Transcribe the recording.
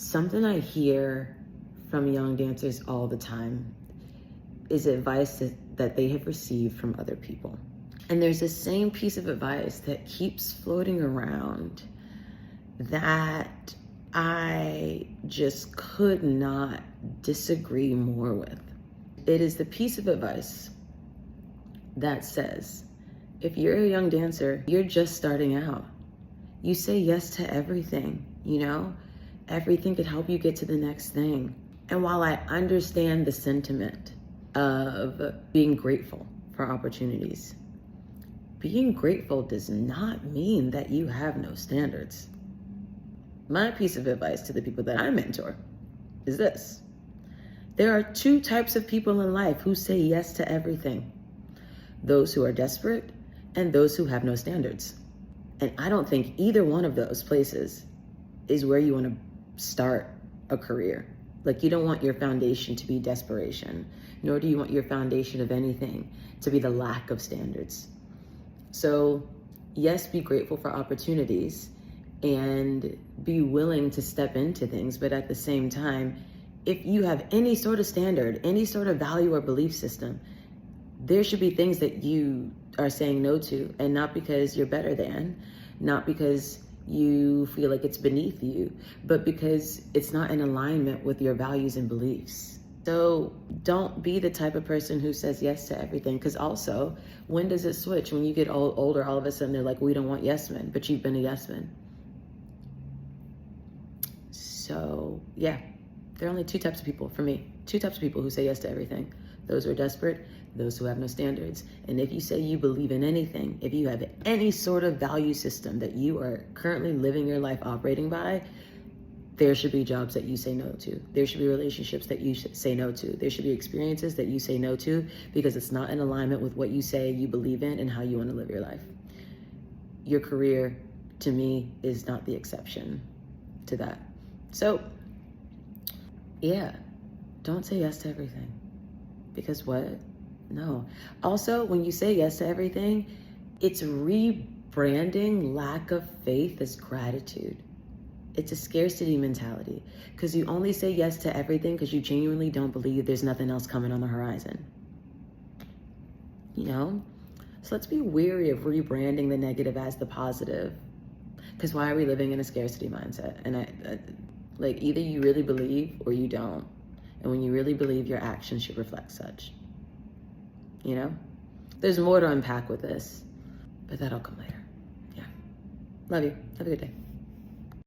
Something I hear from young dancers all the time is advice that they have received from other people. And there's the same piece of advice that keeps floating around that I just could not disagree more with. It is the piece of advice that says, if you're a young dancer, you're just starting out. You say yes to everything, Everything could help you get to the next thing. And while I understand the sentiment of being grateful for opportunities, being grateful does not mean that you have no standards. My piece of advice to the people that I mentor is this. There are two types of people in life who say yes to everything. Those who are desperate and those who have no standards. And I don't think either one of those places is where you want to start a career. Like, you don't want your foundation to be desperation, nor do you want your foundation of anything to be the lack of standards. So yes, be grateful for opportunities and be willing to step into things. But at the same time, if you have any sort of standard, any sort of value or belief system, there should be things that you are saying no to, and not because you're better than, not because you feel like it's beneath you, but because it's not in alignment with your values and beliefs. So don't be the type of person who says yes to everything, because also, when does it switch? When you get older, all of a sudden they're like, we don't want yes men, but you've been a yes man. So yeah, there are only two types of people for me, two types of people who say yes to everything. Those who are desperate, those who have no standards. And if you say you believe in anything, if you have any sort of value system that you are currently living your life operating by, there should be jobs that you say no to. There should be relationships that you should say no to. There should be experiences that you say no to because it's not in alignment with what you say you believe in and how you want to live your life. Your career, to me, is not the exception to that. So, yeah, don't say yes to everything. Because what? No. Also, when you say yes to everything, it's rebranding lack of faith as gratitude. It's a scarcity mentality, because you only say yes to everything because you genuinely don't believe there's nothing else coming on the horizon. So let's be wary of rebranding the negative as the positive, because why are we living in a scarcity mindset? And I either you really believe or you don't. And when you really believe, your actions should reflect such. There's more to unpack with this, but that'll come later. Yeah. Love you. Have a good day.